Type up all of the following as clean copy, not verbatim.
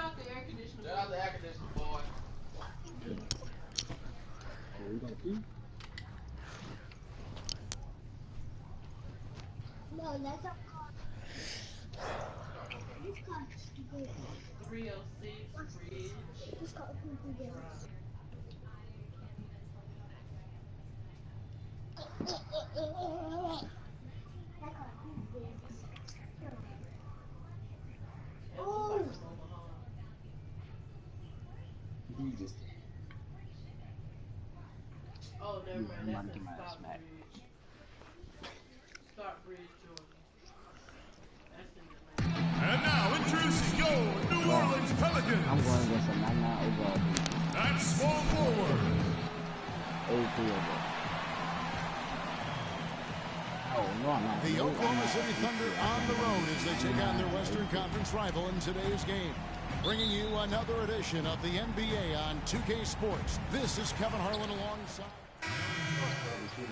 off the air conditioner. Turn off the air conditioner, boy. No, that's not. 306 Bridge. Oh. Oh, never mind. That's a Stock Bridge. Stock Bridge, Georgia. That's in Atlanta. And now introducing your New Orleans Pelicans. I'm going with some 99 overall. At small forward. 83 overall. Oh, no, I'm not. The Oklahoma City Thunder on the road as they take on their Western Conference rival in today's game. Bringing you another edition of the NBA on 2K Sports. This is Kevin Harlan alongside.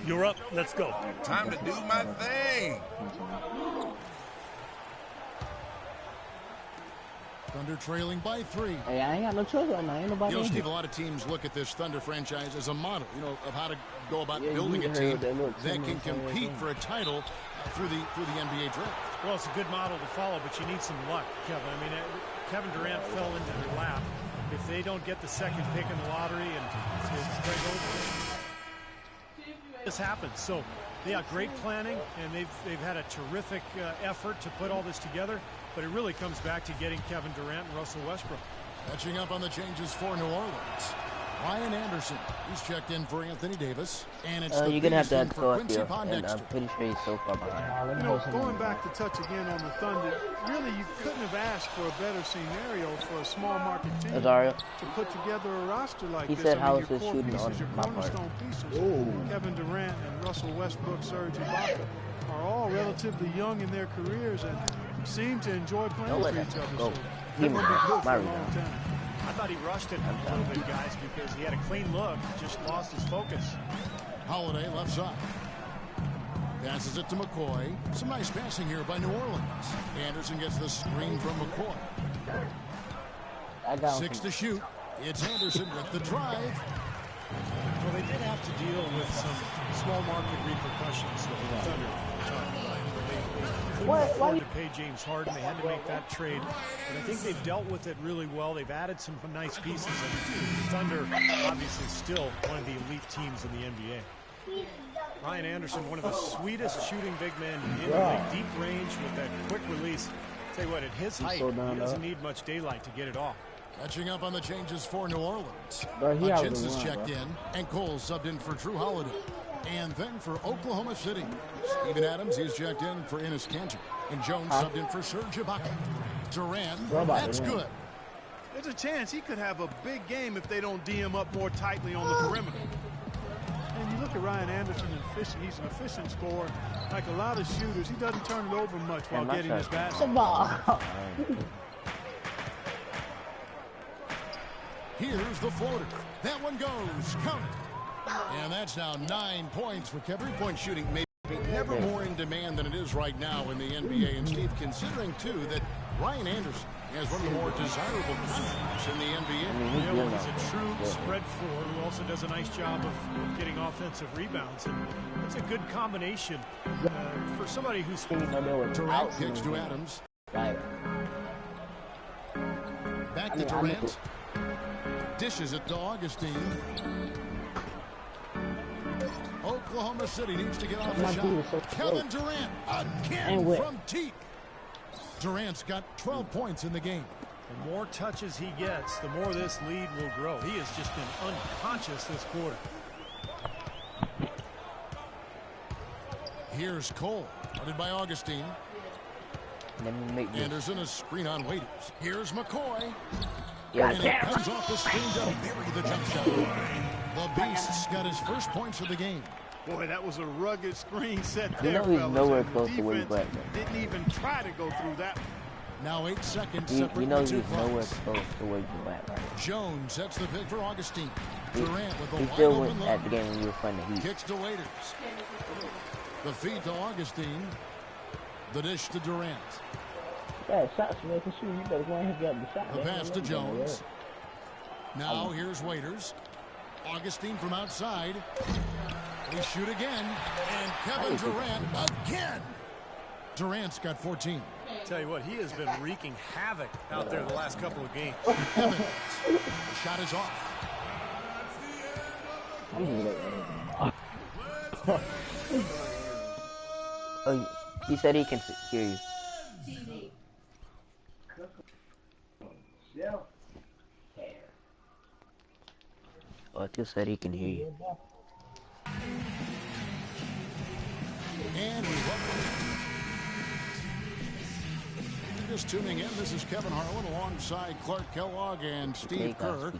You're up. Let's go. Time to do my thing. Thunder trailing by 3. Hey, I ain't got no choice right now. Ain't nobody. You know, Steve, a lot of teams look at this Thunder franchise as a model, you know, of how to go about building a team that can compete for a title through the NBA draft. Well, it's a good model to follow, but you need some luck, Kevin. I mean, Kevin Durant fell into their lap. If they don't get the second pick in the lottery and it's Greg Oden, this happens. So they got great planning, and they've had a terrific effort to put all this together. But it really comes back to getting Kevin Durant and Russell Westbrook. Catching up on the changes for New Orleans. Ryan Anderson, he's checked in for Anthony Davis. And it's you're going to have to for go Quincy up here, and I'm pretty sure he's so far behind. You know, going back to touch again on the Thunder, really you couldn't have asked for a better scenario for a small market team Azario. to put together a roster like He this. said, how your is his core shooting pieces, on your my part? cornerstone pieces, Kevin Durant and Russell Westbrook, Serge Ibaka, are all relatively young in their careers and seem to enjoy playing for each other. So they're going to be good for a long time. I thought he rushed it a little bit, guys, because he had a clean look, just lost his focus. Holiday left side. Passes it to McCoy. Some nice passing here by New Orleans. Anderson gets the screen from McCoy. 6 to shoot. It's Anderson with the drive. Well, they did have to deal with some small market repercussions that the Thunder talked about. They couldn't afford to pay James Harden. They had to make that trade. But I think they've dealt with it really well. They've added some nice pieces. And Thunder, obviously, still one of the elite teams in the NBA. Ryan Anderson, one of the sweetest shooting big men in the league. Deep range with that quick release. Tell you what, at his height, he doesn't need much daylight to get it off. Catching up on the changes for New Orleans. Bro, Hutchins is checked in, and Cole subbed in for Drew Holiday. And then for Oklahoma City, Steven Adams, he's checked in for Enes Kanter. And Jones subbed in for Serge Ibaka. Durant, that's good. There's a chance he could have a big game if they don't D him up more tightly on the perimeter. And you look at Ryan Anderson, he's an efficient scorer. Like a lot of shooters, he doesn't turn it over much while getting his basket. Here's the floater. That one goes. Count it. And that's now 9 points for Kevin. Three-point shooting may be never more in demand than it is right now in the NBA. And Steve, considering, too, that Ryan Anderson has one of the more desirable contracts in the NBA. Yeah, well, he's a true spread forward who also does a nice job of getting offensive rebounds. And it's a good combination for somebody who's... Durant kicks to Adams. Back to Durant. Dishes it to Augustine. Oklahoma City needs to get off the shot. Kevin Durant again from deep. Durant's got 12 points in the game. The more touches he gets, the more this lead will grow. He has just been unconscious this quarter. Here's Cole, guarded by Augustine. Anderson, a screen on Waiters. Here's McCoy. And he comes off the screen to bury the jump shot. The Beast's got his first points of the game. Boy, that was a rugged screen set there, you know he's fellas. nowhere close to where he's at. Didn't even try to go through that. Now 8 seconds You separate know the two he's nowhere clocks. close to where he's at right. Jones sets the pick for Augustine. Durant with a He wide still open went at look. the game when you were playing the Heat. Kicks to Waiters. The feed to Augustine. The dish to Durant. Yeah, shots, man. Can shoot. You better go ahead and get the shot. The man. pass to Jones. Now here's Waiters. Augustine from outside. They shoot again. And Kevin Durant again. Durant's got 14. Tell you what, he has been wreaking havoc out there the last couple of games. Evans. The shot is off. Oh, he said he can hear you. Oh, he said he can hear you. And we just tuning in. This is Kevin Harlan alongside Clark Kellogg and Steve Kerr.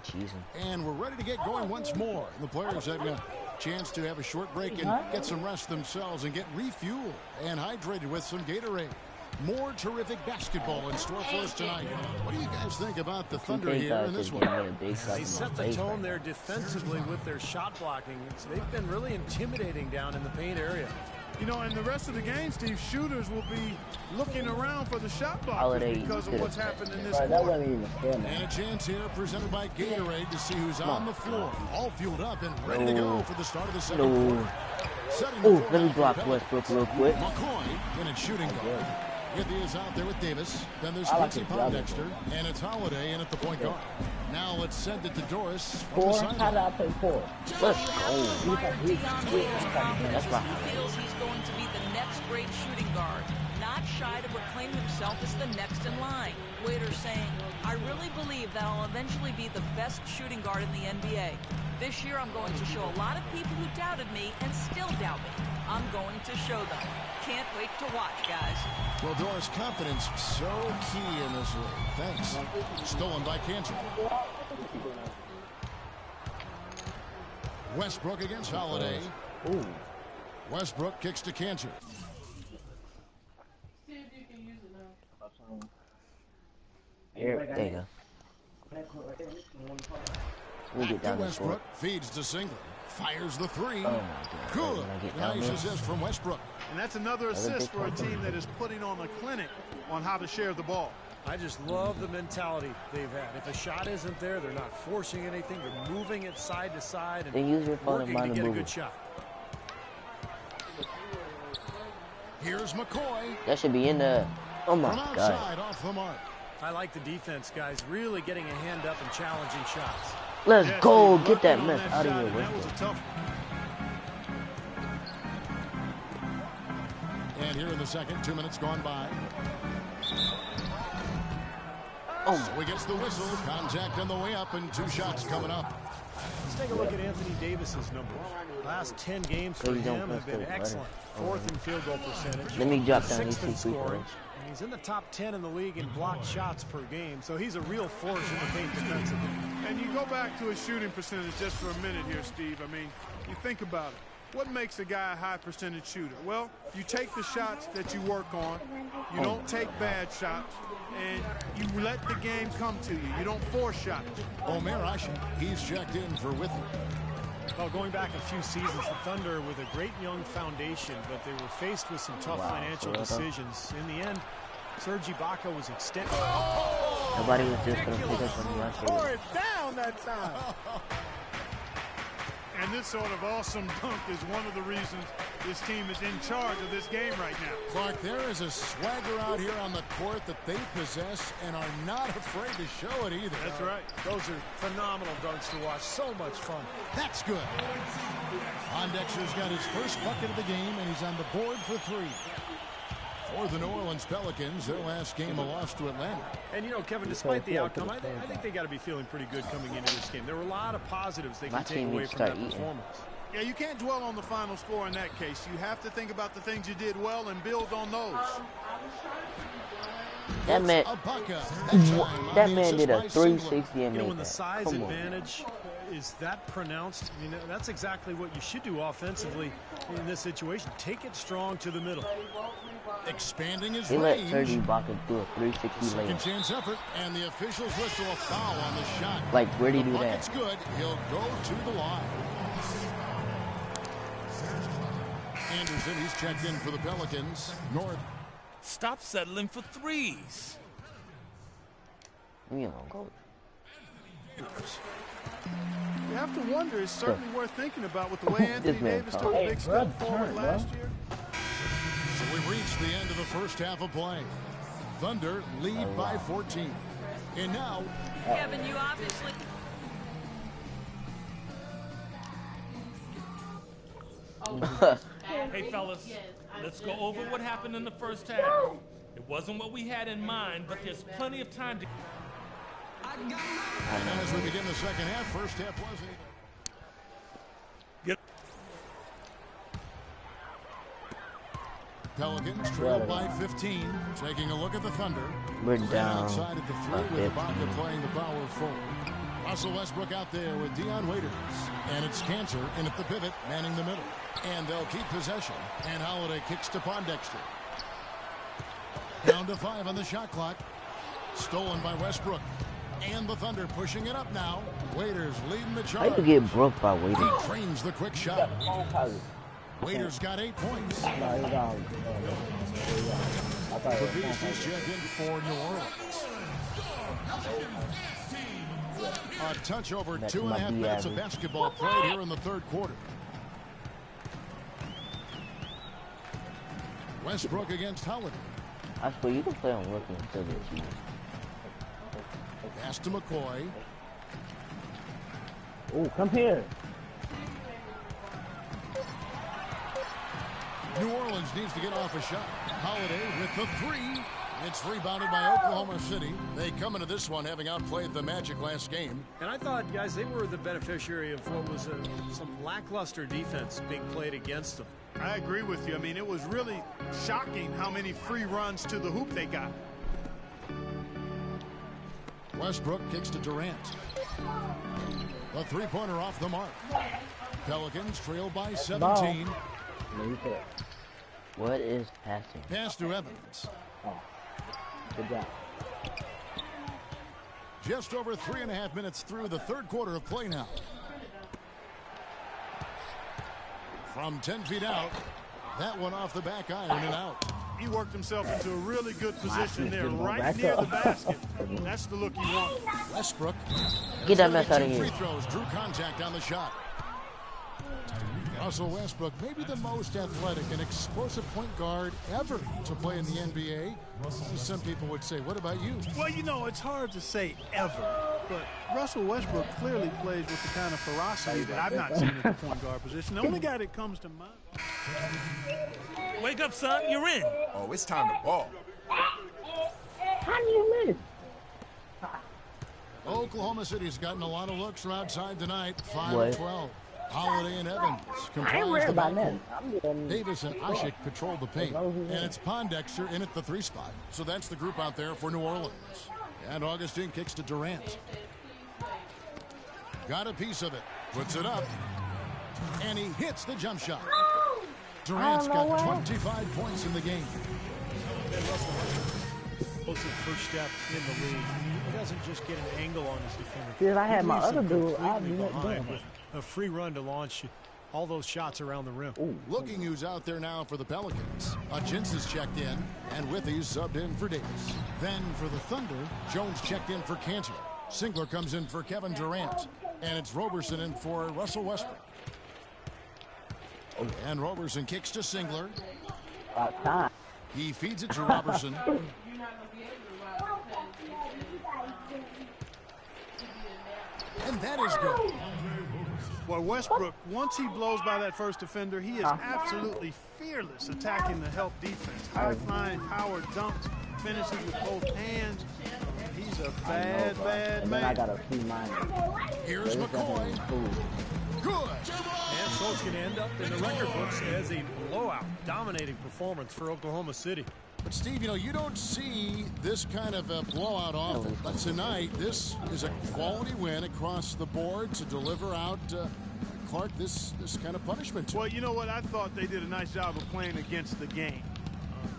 And we're ready to get going once more. The players having a chance to have a short break and get some rest themselves and get refueled and hydrated with some Gatorade. More terrific basketball in store for us tonight. What do you guys think about the Thunder here in this one? They set the tone there defensively with their shot blocking. They've been really intimidating down in the paint area. You know, in the rest of the game, Steve, shooters will be looking around for the shot blockers because of what's happened in this quarter. And a chance here presented by Gatorade to see who's on the floor. All fueled up and ready to go for the start of the second quarter. Oh, let me block Westbrook real quick. McCoy in its shooting guard. Giddy is out there with Davis. Then there's Quincy Pondexter. And it's Holiday in at the point guard. Now let's send it to Doris. Four? How did I play four? Let's go. That's right. He feels he's going to be the next great shooting guard. Not shy to proclaim himself as the next in line. Waiters saying, I really believe that I'll eventually be the best shooting guard in the NBA. This year I'm going to show a lot of people who doubted me and still doubt me. I'm going to show them. Can't wait to watch, guys. Well, Doris, confidence so key in this league. Thanks. Stolen by Cantor. Westbrook against Holiday. Ooh. Westbrook kicks to Cantor. See if you can use it now. Here, there you go. We'll get down this Westbrook court. feeds to Singler. Fires the three. Oh, my God. Good. Nice assist from Westbrook. And that's another assist for a team that is putting on a clinic on how to share the ball. I just love the mentality they've had. If a shot isn't there, they're not forcing anything. They're moving it side to side and Then use your phone and working to mind get the a movie. good shot. Here's McCoy. That should be in the. Oh my From God. outside off the mark. I like the defense, guys, really getting a hand up and challenging shots. Let's Yes, go. Steve, Get that working on mess out of shot, here. and that was a Westbrook. tough one. And here in the second, 2 minutes gone by. Oh, So he gets the whistle. Contact on the way up and 2 shots coming up. Let's take a look at Anthony Davis's numbers. Last 10 games for Please don't him have press been the button. excellent. 4th in field goal percentage. Let me drop down these 6th in two free scoring. throws. And he's in the top 10 in the league in blocked shots per game. So he's a real force in the paint defensively. And you go back to his shooting percentage just for a minute here, Steve. I mean, you think about it. What makes a guy a high percentage shooter? Well, you take the shots that you work on. You don't take bad shots. And you let the game come to you. You don't force shots. Omer Ashe, he's checked in for Witham. Well, going back a few seasons, the Thunder with a great young foundation, but they were faced with some tough financial decisions. In the end, Serge Ibaka was extended. Nobody was just going to pick up on the last Tore it down that time. And this sort of awesome dunk is one of the reasons this team is in charge of this game right now. Clark, there is a swagger out here on the court that they possess and are not afraid to show it either. That's right. Those are phenomenal dunks to watch. So much fun. That's good. Pondexter's got his first bucket of the game, and he's on the board for 3. For the New Orleans Pelicans, their last game a loss to Atlanta. And, you know, Kevin, despite the outcome, I think they got to be feeling pretty good coming into this game. There were a lot of positives they can take away from that performance. Yeah, you can't dwell on the final score in that case. You have to think about the things you did well and build on those. That man, that man did a 360 and You know, made when the that. size Come on. advantage is that pronounced, I mean, that's exactly what you should do offensively in this situation. Take it strong to the middle. Expanding his He let range. Serge Ibaka do a 360 Second layup. chance effort, and the officials whistle a foul on the shot. Like, where'd he The do bucket's that? good. He'll go to the line. Anderson, he's checked in for the Pelicans. North Stop settling for threes. You know, go. You have to wonder, it's certainly worth thinking about with the way Anthony Davis took a big step forward last year. So we've reached the end of the first half of play. Thunder lead by 14. And now... Kevin, you obviously... Hey, fellas, let's go over what happened in the first half. It wasn't what we had in mind, but there's plenty of time to... And as we begin the second half, first half wasn't... Pelicans trail by 15. Taking a look at the Thunder. We're down. Outside at the three with Ibaka playing the power forward. Russell Westbrook out there with Dion Waiters. And it's Cantor in at the pivot, manning the middle. And they'll keep possession. And Holiday kicks to Pondexter. Down to 5 on the shot clock. Stolen by Westbrook. And the Thunder pushing it up now. Waiters leading the charge. I could get broke by Waiters. He trains the quick shot. Waiters got 8 points. Beasties check in for New Orleans. A touch over 2.5 minutes of basketball played here in the third quarter. Westbrook against Holiday. I swear you can play on rookie until this year. Pass to McCoy. Oh, come here. New Orleans needs to get off a shot. Holiday with the 3. It's rebounded by Oklahoma City. They come into this one having outplayed the Magic last game. And I thought, guys, they were the beneficiary of what was some lackluster defense being played against them. I agree with you. I mean, it was really shocking how many free runs to the hoop they got. Westbrook kicks to Durant. A three-pointer off the mark. Pelicans trail by 17. What is passing? Pass to Evans. Good job. Just over 3.5 minutes through the third quarter of play now. From 10 feet out, that one off the back iron and out. He worked himself into a really good position there, right near the basket. That's the look you want. Westbrook. Get that mess out of here. Free throws, drew contact on the shot. Russell Westbrook, maybe the most athletic and explosive point guard ever to play in the NBA. Some people would say, what about you? Well, you know, it's hard to say ever, but Russell Westbrook clearly plays with the kind of ferocity that I've not seen at the point guard position. The only guy that comes to mind. Wake up, son. You're in. Oh, it's time to ball. How do you miss? Oklahoma City's gotten a lot of looks from outside tonight. 5 What? of 12. Holiday and Evans I ain't comprise worried the about backcourt. that. Davis and Ashik patrol the paint. And it's Pondexter in at the 3 spot. So that's the group out there for New Orleans. And Augustine kicks to Durant. Got a piece of it. Puts it up. And he hits the jump shot. Durant's got 25 points in the game. Close to the first step in the league. He doesn't just get an angle on his defender. See, if I had He my leaves other them dude, I'd completely be behind done. with a free run to launch all those shots around the rim. Looking who's out there now for the Pelicans. Hutchins is checked in, and Withy's subbed in for Davis. Then for the Thunder, Jones checked in for Cantor. Singler comes in for Kevin Durant. And it's Roberson in for Russell Westbrook. And Roberson kicks to Singler. Time. He feeds it to Roberson. And that is good. Well, Westbrook, once he blows by that first defender, he is absolutely fearless attacking the help defense. High-flying power dunks, finishes with both hands. He's a bad And then man. I got a few minus. Here's McCoy. Good. And so it's going to end up in the record books as a blowout, dominating performance for Oklahoma City. But, Steve, you know, you don't see this kind of a blowout often. But tonight, this is a quality win across the board to deliver out, Clark, this kind of punishment. Well, you know what? I thought they did a nice job of playing against the game.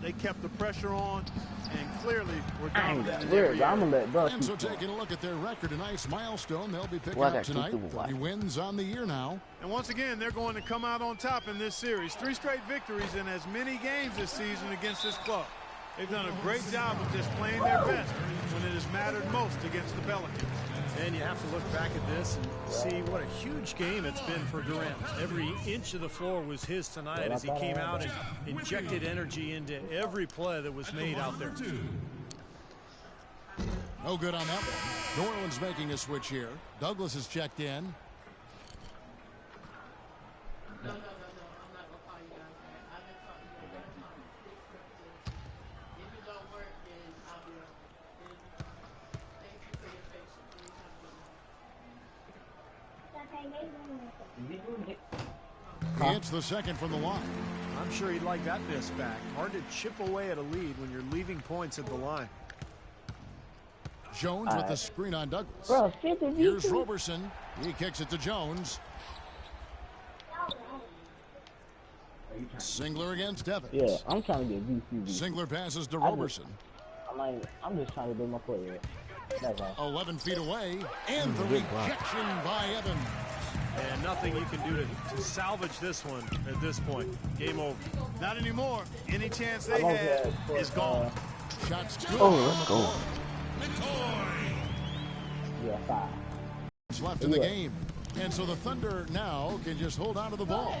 They kept the pressure on and clearly were dominant in every I'm gonna area. let bro. And so taking a look at their record, a nice milestone they'll be picking Well, I up got tonight. two super 30 wins on the year now. And once again, they're going to come out on top in this series. 3 straight victories in as many games this season against this club. They've done a great job of just playing their best when it has mattered most against the Pelicans. And you have to look back at this and see what a huge game it's been for Durant. Every inch of the floor was his tonight as he came out and injected energy into every play that was made out there. No good on that one. New Orleans making a switch here. Douglas has checked in. No, I'm not gonna call you guys back. I've been talking to you. If it don't work, then I'll be on. Thank you for your patience. He hits the second from the line. I'm sure he'd like that miss back. Hard to chip away at a lead when you're leaving points at the line. Jones with the screen on Douglas. Bro, Here's Roberson. He kicks it to Jones. Singler against Evans. Yeah, I'm trying to get VCV. Singler passes to Roberson. I'm just trying to do my play. That's all. 11 feet away, and the rejection by Evans. And nothing you can do to salvage this one at this point. Game over. Not anymore. Any chance they had is gone. Shots good. Oh, let's go. Yeah, 5. It's left in the game. And so the Thunder now can just hold on to the ball.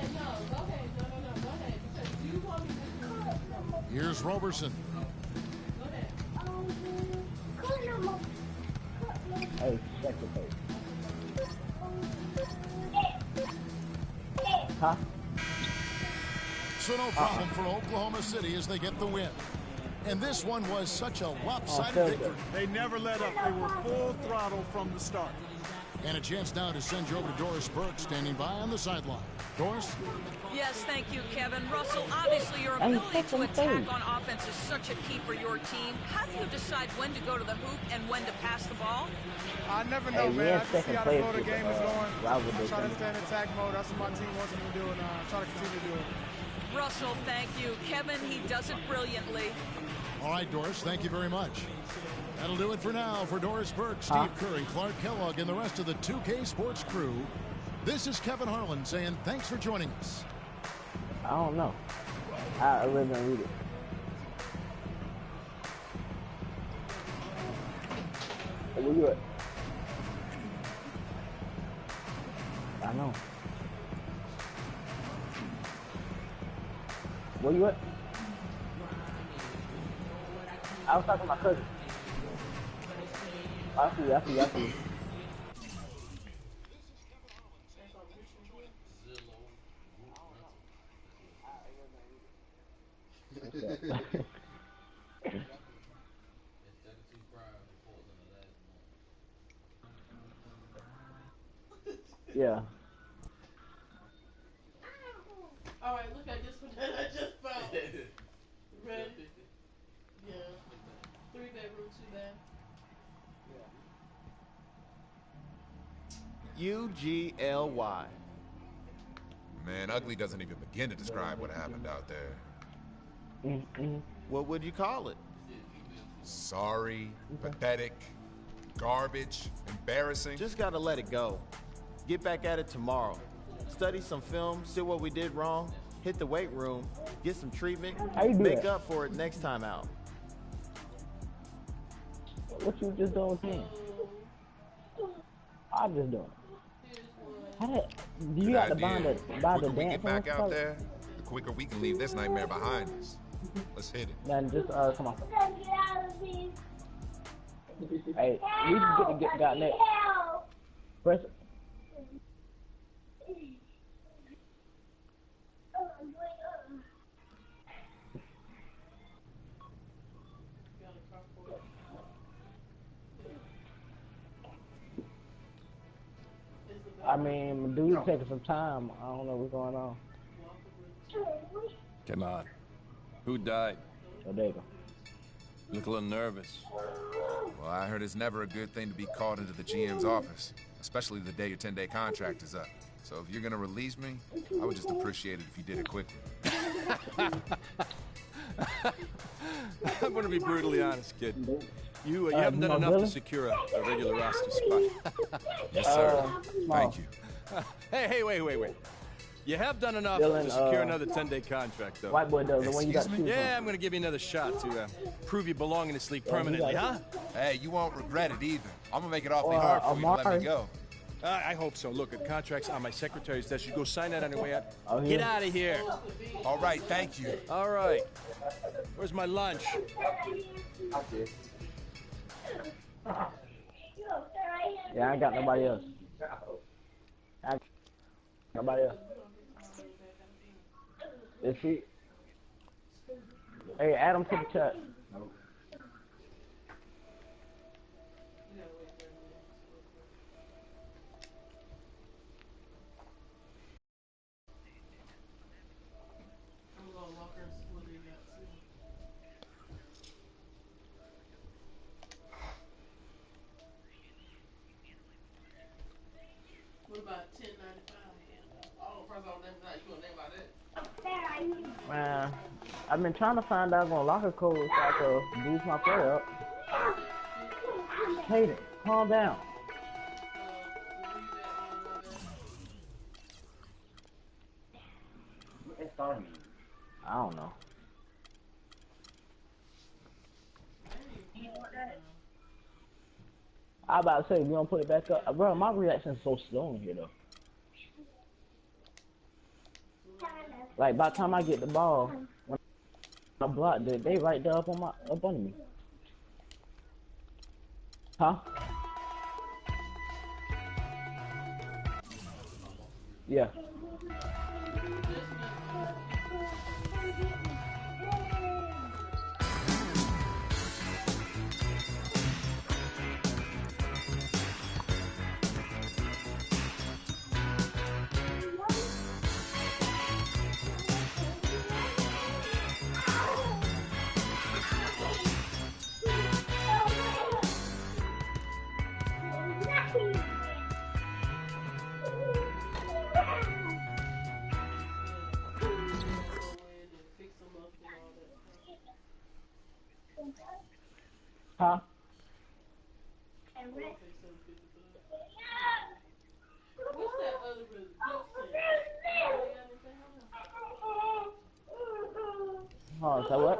Here's Roberson. Hey, check the tape. Huh? So no problem for Oklahoma City as they get the win. And this one was such a lopsided victory. They never let up. They were full throttle from the start. And a chance now to send you over to Doris Burke standing by on the sideline. Doris? Yes, thank you, Kevin. Russell, obviously your ability to attack on offense is such a key for your team. How do you decide when to go to the hoop and when to pass the ball? I never know, man. I just see how the flow of the game is going. I try to stay in attack mode. That's what my team wants me to do, and I try to continue to do it. Russell, thank you. Kevin, he does it brilliantly. All right, Doris, thank you very much. That'll do it for now. For Doris Burke, Steve Curry, Clark Kellogg, and the rest of the 2K Sports crew, this is Kevin Harlan saying thanks for joining us. I don't know. I really don't read it. Where you at? I know. Where you at? I was talking to my cousin. I see you. Yeah. All right, look, I just found. Ready? Yeah. 3-bedroom, 2-bath. UGLY. Man, ugly doesn't even begin to describe what happened out there. What would you call it? Sorry, pathetic, garbage, embarrassing. Just gotta let it go. Get back at it tomorrow. Study some film, see what we did wrong, hit the weight room, get some treatment, make up for it next time out. What you just doing with him? I'm just doing it. Do you have to buy the dance? We get back out there, the quicker we can leave this nightmare behind us. Let's hit it. Then just come on. Hey, we can get got next. Press. I mean, dude's taking some time. I don't know what's going on. Come on. Who died? Odega. Look a little nervous. Well, I heard it's never a good thing to be called into the GM's office, especially the day your 10-day contract is up. So if you're gonna release me, I would just appreciate it if you did it quickly. I'm gonna be brutally honest, kid. You haven't done enough to secure a regular roster spot. Yes, sir. Thank you. Hey, wait. You have done enough Dylan, to secure another 10-day contract, though. White boy does the one you got. Yeah, I'm going to give you another shot to prove you belong in this league permanently, huh? Hey, you won't regret it either. I'm going to make it awfully hard for you to let me go. I hope so. Look, the contract's on my secretary's desk. You go sign that on your way out. Oh, yeah. Get out of here. All right, thank you. All right. Where's my lunch? Yeah, I ain't got nobody else. Nobody else. Is he? Hey, Adam to the chat. What about 1095? Oh, first off, you gonna name about that? Man, I've been trying to find out on locker code so I can boost my player up. Hayden, calm down. I don't know. I about to say, we gonna put it back up. Bro, my reaction is so slow in here, though. Like, by the time I get the ball, when I block it, they right there up under me. Huh? Yeah. Huh? Oh, so what?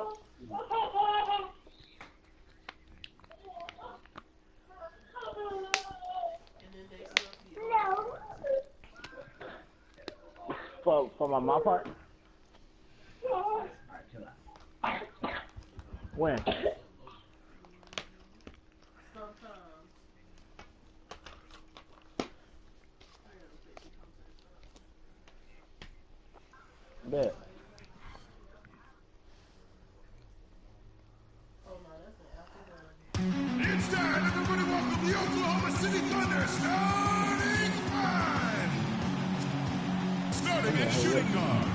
For my part? When? Bet. It's time, everybody welcome the Oklahoma City Thunder starting five. Starting at shooting guard.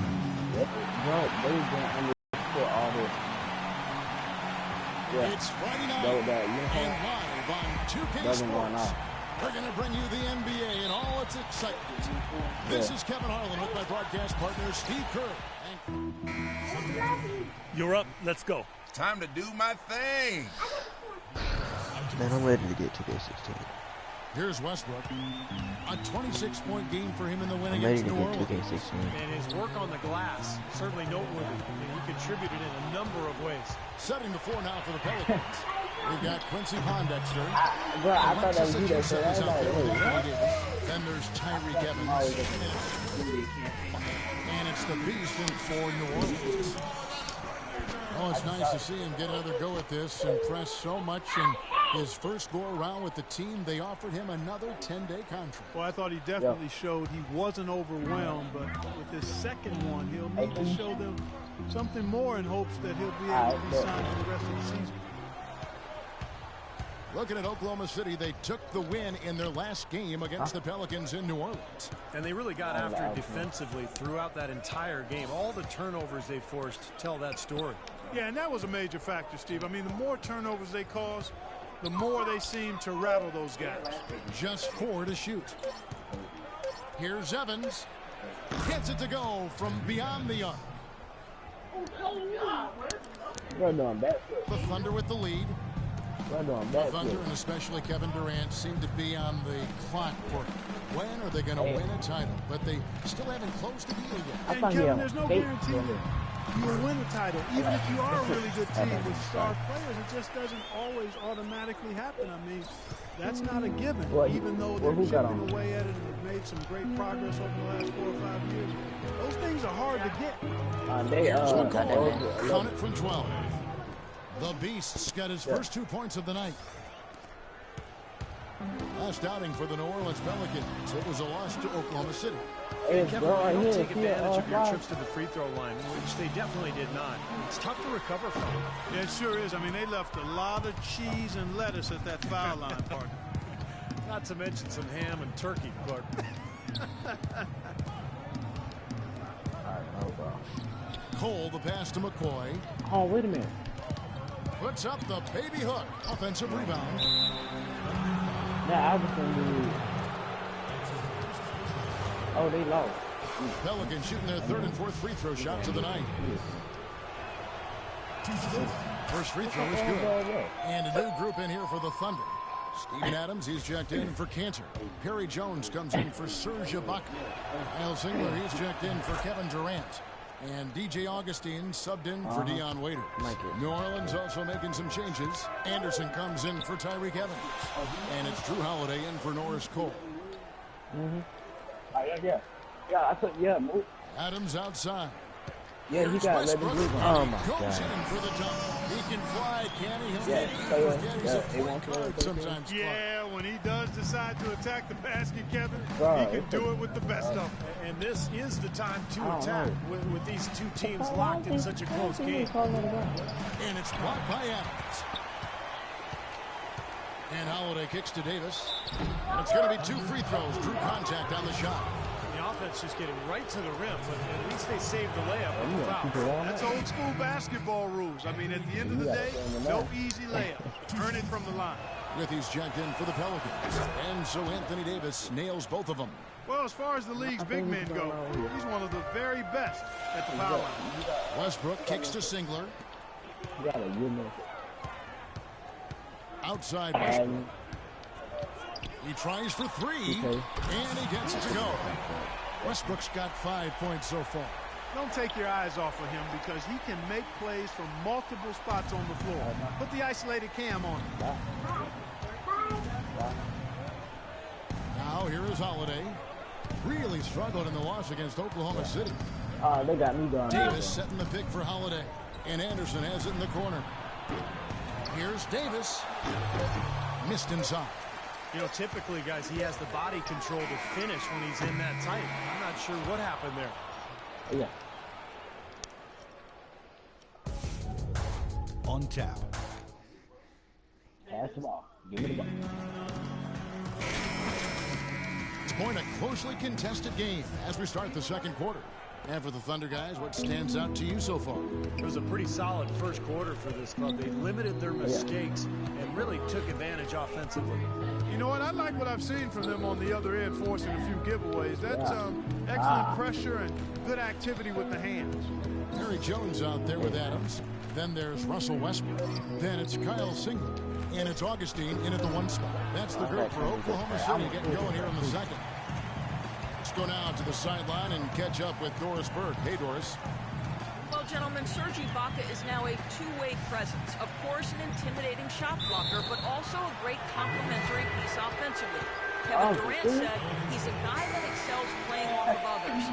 Bro, they was going under all this. Yeah. It's Friday night and live on 2K Sports. We're going to bring you the NBA and all its excitement. This is Kevin Harlan with my broadcast partner, Steve Kerr. You're up. Let's go. Time to do my thing. Man, I'm ready to get 2K16. Here's Westbrook. A 26-point game for him in the win I'm against ready New to get Orleans. 2K16. And his work on the glass, certainly noteworthy. I mean, he contributed in a number of ways. Setting the floor now for the Pelicans. We've got Quincy Pondexter. Bro, I thought that was you that said that. Then there's Tyreke Evans. And it's the beast for New Orleans. Oh, it's nice to see him get another go at this. Impressed so much in his first go-around with the team. They offered him another 10-day contract. Well, I thought he definitely showed he wasn't overwhelmed, but with his second one, he'll need to show them something more in hopes that he'll be able to be signed for the rest of the season. Looking at Oklahoma City, they took the win in their last game against the Pelicans in New Orleans. And they really got after it defensively throughout that entire game. All the turnovers they forced tell that story. Yeah, and that was a major factor, Steve. I mean, the more turnovers they cause, the more they seem to rattle those guys. Just 4 to shoot. Here's Evans. Gets it to go from beyond the arc. The Thunder with the lead. The Thunder, and especially Kevin Durant, seem to be on the clock for when are they going to win a title, but they still haven't closed the deal yet. And Kevin, there's no guarantee that you will win a title. Even if you are a really good team with star players, it just doesn't always automatically happen. I mean, that's not a given, even though they're chipping away at it and have made some great progress over the last 4 or 5 years. Those things are hard to get. Here's McCoy. Count it from 12. The Beasts got his first 2 points of the night. Last outing for the New Orleans Pelicans. It was a loss to Oklahoma City. And Kevin, you don't take advantage of your trips to the free throw line, which they definitely did not. It's tough to recover from. Yeah, it sure is. I mean, they left a lot of cheese and lettuce at that foul line, partner. Not to mention some ham and turkey, Clark. Cole, the pass to McCoy. Oh, wait a minute. Puts up the baby hook. Offensive rebound. Yeah, I was going to do. Oh, they lost. Pelicans shooting their third and fourth free throw shots of the night. First free throw is good. And a new group in here for the Thunder. Steven Adams, he's checked in for Cantor. Perry Jones comes in for Serge Ibaka. Kyle Singler, he's checked in for Kevin Durant. And DJ Augustine subbed in for Dion Waiters. New Orleans also making some changes. Anderson comes in for Tyreke Evans. And it's Drew Holiday in for Norris Cole. Move. Adams outside. Yeah, he got let me move. Oh my God. Goes in for the jump. He can fly, can he? Sometimes. Yeah, when he does decide to attack the basket, Kevin, he can do it with the best of them. And this is the time to attack with these two teams locked in such a close game. And it's blocked by Adams. And Holiday kicks to Davis. And it's going to be 2 free throws. Drew contact on the shot. The offense just getting right to the rim, but at least they saved the layup with the foul. That's old school basketball rules. I mean, at the end of the day, no easy layup. Turn it from the line. Withey's checked in for the Pelicans. And so Anthony Davis nails both of them. Well, as far as the league's big men go, he's one of the very best at the foul line. Westbrook kicks to Singler. Outside Westbrook. He tries for 3, and he gets it to go. Westbrook's got 5 points so far. Don't take your eyes off of him because he can make plays from multiple spots on the floor. Put the isolated cam on him. Now here is Holiday. Really struggled in the loss against Oklahoma City. They got me going. Davis setting the pick for Holiday. And Anderson has it in the corner. Here's Davis. Missed inside. You know, typically, guys, he has the body control to finish when he's in that tight. I'm not sure what happened there. On tap. Pass the ball. Give me the ball. It's going a closely contested game as we start the second quarter. And for the Thunder guys, what stands out to you so far? It was a pretty solid first quarter for this club. They limited their mistakes and really took advantage offensively. You know what? I like what I've seen from them on the other end, forcing a few giveaways. That's excellent pressure and good activity with the hands. Perry Jones out there with Adams. Then there's Russell Westbrook. Then it's Kyle Singler. And it's Augustine in at the 1 spot. That's the group for Oklahoma City getting going here in the second. Let's go now to the sideline and catch up with Doris Burke. Hey, Doris. Well, gentlemen, Serge Ibaka is now a two-way presence. Of course, an intimidating shot blocker, but also a great complementary piece offensively. Kevin Durant said he's a guy that excels playing off of others.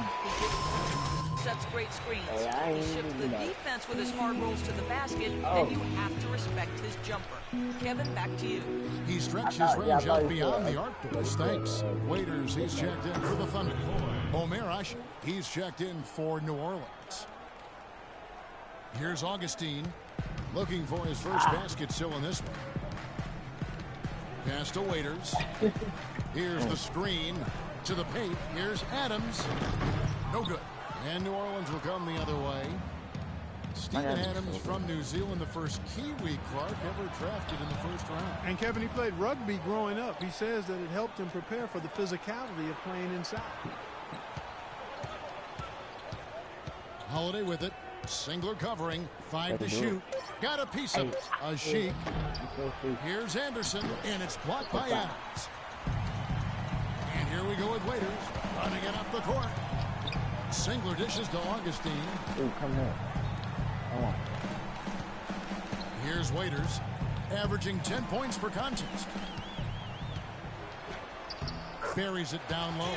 He sets great screens. He shifts the defense with his hard rolls to the basket, and you have to respect his jumper. Kevin, back to you. He stretched his range out beyond the arc, Doris. Thanks. Waiters, he's checked in for the Thunder. Omer Asher, he's checked in for New Orleans. Here's Augustine, looking for his first basket still in this one. Pass to Waiters. Here's the screen to the paint. Here's Adams. No good. And New Orleans will come the other way. Steven Adams from New Zealand, the first Kiwi, Clark, ever drafted in the first round. And Kevin, he played rugby growing up. He says that it helped him prepare for the physicality of playing inside. Holiday with it. Singler covering. 5 to shoot. Got a piece of it. A Sheik. Here's Anderson, and it's blocked by Adams. And here we go with Waiters, running it up the court. Singler dishes to Augustine. Ooh, come here. Come on. Here's Waiters, averaging 10 points per contest. Buries it down low.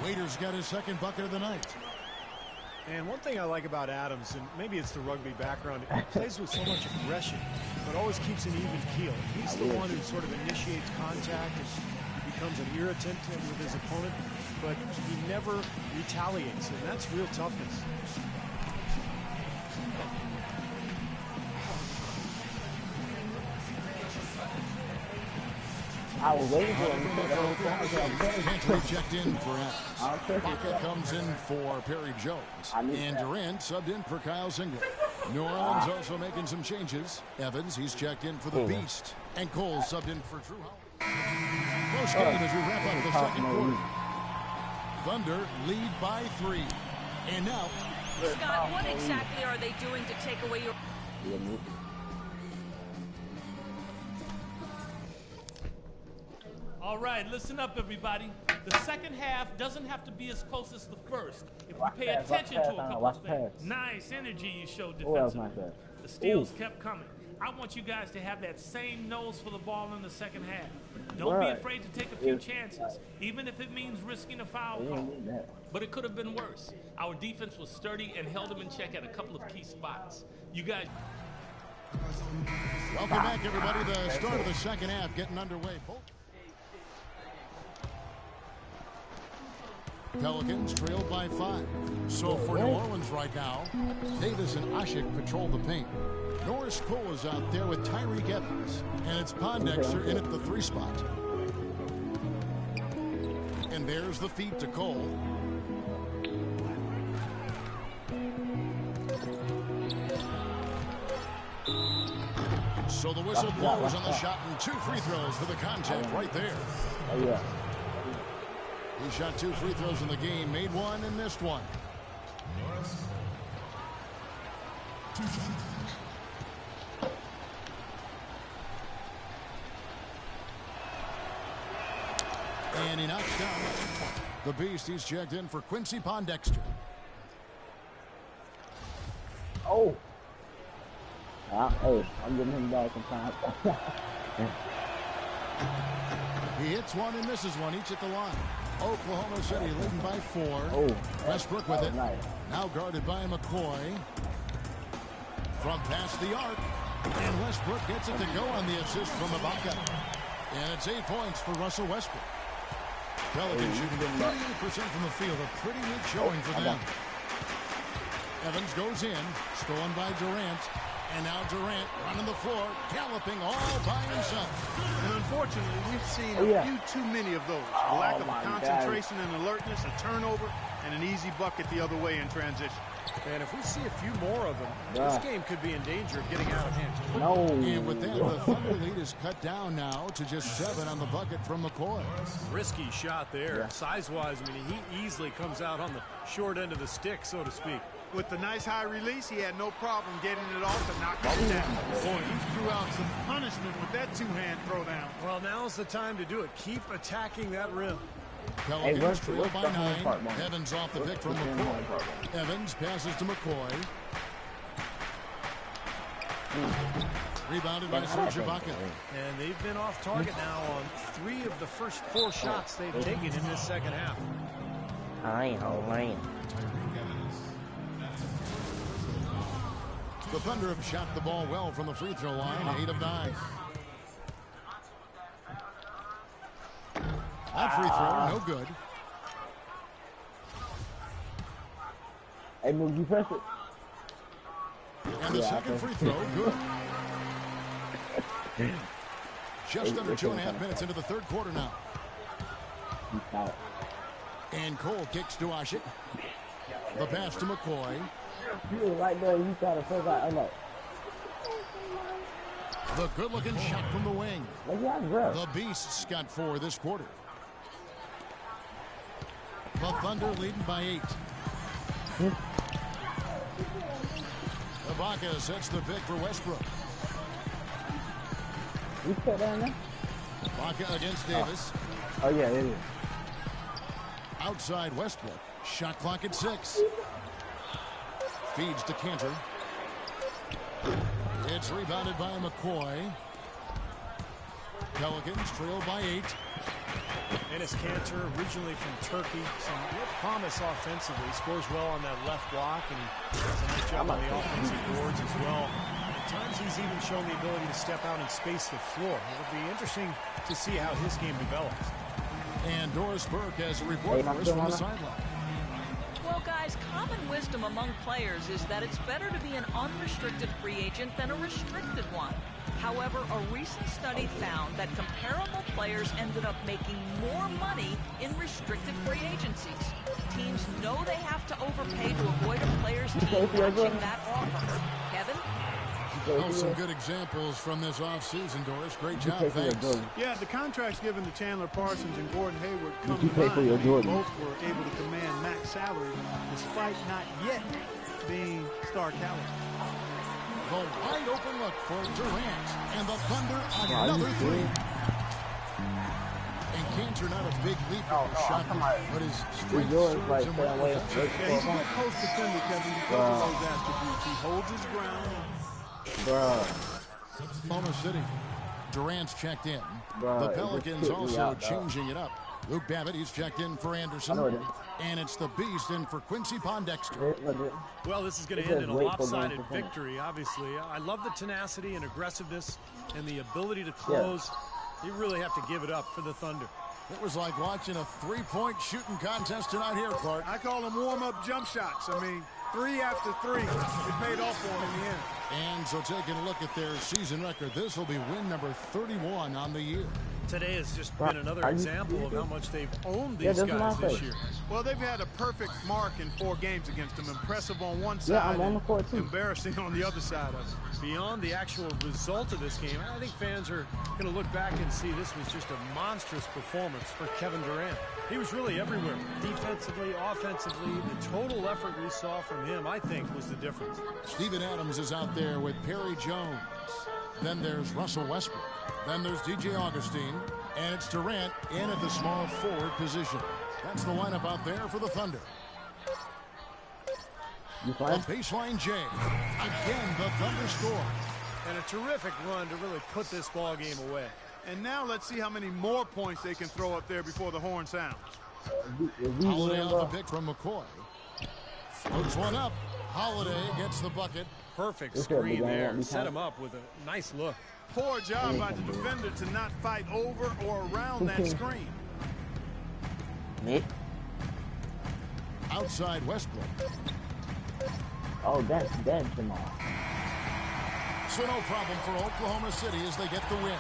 Waiters got his second bucket of the night. And one thing I like about Adams, and maybe it's the rugby background, he plays with so much aggression, but always keeps an even keel. He's the one who sort of initiates contact and becomes an irritant with his opponent, but he never retaliates, and that's real toughness. I was waiting for him. Cantor checked in for Adams. Baca comes in for Perry Jones. And Durant subbed in for Kyle Singler. New Orleans also making some changes. Evans, he's checked in for the Beast. And Cole subbed in for Drew Howard. Close game as we wrap up the second quarter. Thunder lead by 3. And now... Scott, what exactly are they doing to take away your... All right, listen up, everybody. The second half doesn't have to be as close as the first if we pay attention to a couple of things. Nice energy you showed defensively. The steals kept coming. I want you guys to have that same nose for the ball in the second half. Don't be afraid to take a few chances, even if it means risking a foul call. But it could have been worse. Our defense was sturdy and held them in check at a couple of key spots. You guys... Welcome back, everybody. The start of the second half getting underway. Pelicans trailed by 5. So for New Orleans right now, Davis and Ashik patrol the paint. Norris Cole is out there with Tyreek Evans. And it's Pondexter in at the 3 spot. And there's the feed to Cole. So the whistle blows on the shot and 2 free throws for the contact right there. Oh, yeah. He shot 2 free throws in the game, made 1 and missed 1. And he knocks down the Beast. He's checked in for Quincy Pondexter. Oh. Hey, I'm giving him back some time. He hits 1 and misses 1, each at the line. Oklahoma City leading by 4. Westbrook with it. Nice. Now guarded by McCoy. From past the arc. And Westbrook gets it to go on the assist from Ibaka. And it's 8 points for Russell Westbrook. Pelicans shooting 38% from the field. A pretty weak showing for them. Evans goes in. Stolen by Durant. And now Durant running the floor, galloping all by himself. And unfortunately, we've seen a few too many of those. A lack of concentration and alertness, a turnover, and an easy bucket the other way in transition. And if we see a few more of them, this game could be in danger of getting out of hand. No. And with that, the Thunder lead is cut down now to just 7 on the bucket from McCoy. Risky shot there. Size-wise, I mean, he easily comes out on the short end of the stick, so to speak. With the nice high release, he had no problem getting it off to knock it down. Boy, he threw out some punishment with that 2-hand throwdown. Well, now's the time to do it. Keep attacking that rim. Pelicans trail by 9. Evans off the pick from McCoy. Evans passes to McCoy. Rebounded by Serge Ibaka. And they've been off target now on 3 of the first 4 shots they've taken in this second half. The Thunder have shot the ball well from the free throw line, 8 of 9. That free throw, no good. Hey, Moog, you press it. And the second free throw, good. Just under 2.5 minutes into the third quarter now. And Cole kicks to Ashik. The pass to McCoy. You were right there. You trying to press out. I know. The good-looking shot from the wing. The Beasts got 4 this quarter. The Thunder leading by 8. Ibaka sets the pick for Westbrook. You put that in there? Ibaka against Davis. Oh, yeah, it is. Outside Westbrook. Shot clock at 6. Feeds to Cantor. It's rebounded by McCoy. Pelicans trail by 8. Enes Kanter, originally from Turkey, some real promise offensively. He scores well on that left block, and he does a nice job on the offensive boards as well. At times, he's even shown the ability to step out and space the floor. It'll be interesting to see how his game develops. And Doris Burke has a report for us from the sideline. Well, guys, common wisdom among players is that it's better to be an unrestricted free agent than a restricted one. However, a recent study found that comparable players ended up making more money in restricted free agencies. Teams know they have to overpay to avoid a player's team matching that offer. Kevin? Oh, some good examples from this offseason, Doris. Great job, thanks. Yeah, the contracts given to Chandler Parsons and Gordon Hayward come to mind. Both were able to command max salary despite not yet being star caliber. The wide open look for Durant, and the Thunder another 3. And Kanter not a big leap of a shot, but his strength serves him well. Yeah, he's a good post defender, Kevin, because of those attributes. He holds his ground. Oklahoma City. Durant's checked in. The Pelicans also changing it up. Luke Babbitt, he's checked in for Anderson. And it's the Beast in for Quincy Pondexter. Well, this is going to end in a lopsided victory, obviously. I love the tenacity and aggressiveness and the ability to close. You really have to give it up for the Thunder. It was like watching a three-point shooting contest tonight here, Clark. I call them warm-up jump shots. I mean, 3 after 3. It paid off for them in the end. And so taking a look at their season record, this will be win number 31 on the year. Today has just been another example of how much they've owned these guys this year. Well, they've had a perfect mark in 4 games against them. Impressive on one side, embarrassing on the other side of it. Beyond the actual result of this game, I think fans are going to look back and see this was just a monstrous performance for Kevin Durant. He was really everywhere. Defensively, offensively, the total effort we saw from him, I think, was the difference. Steven Adams is out there with Perry Jones. Then there's Russell Westbrook. Then there's DJ Augustine. And it's Durant in at the small forward position. That's the lineup out there for the Thunder. The baseline J. Again, the Thunder score. And a terrific run to really put this ball game away. And now let's see how many more points they can throw up there before the horn sounds. Holiday off the pick from McCoy. Floats one up. Holiday gets the bucket. Perfect screen there. Set him up with a nice look. Poor job by the defender to not fight over or around that screen. Outside Westbrook. Oh, that's Jamal. So no problem for Oklahoma City as they get the win.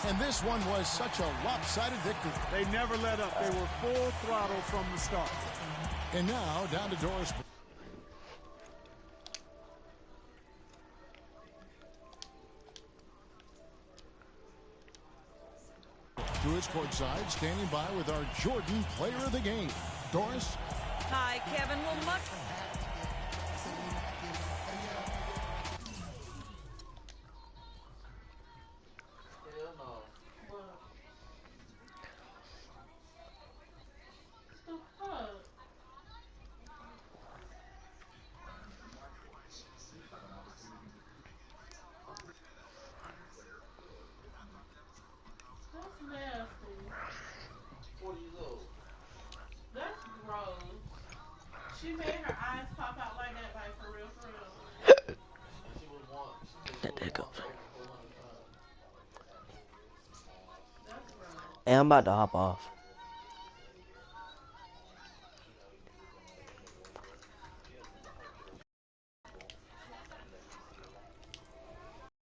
And this one was such a lopsided victory. They never let up. They were full throttle from the start. And now down to Doris. To his courtside, standing by with our Jordan player of the game, Doris. Hi, Kevin. Well, much. She made her eyes pop out like that, like for real, for real. There goes. Hey, I'm about to hop off.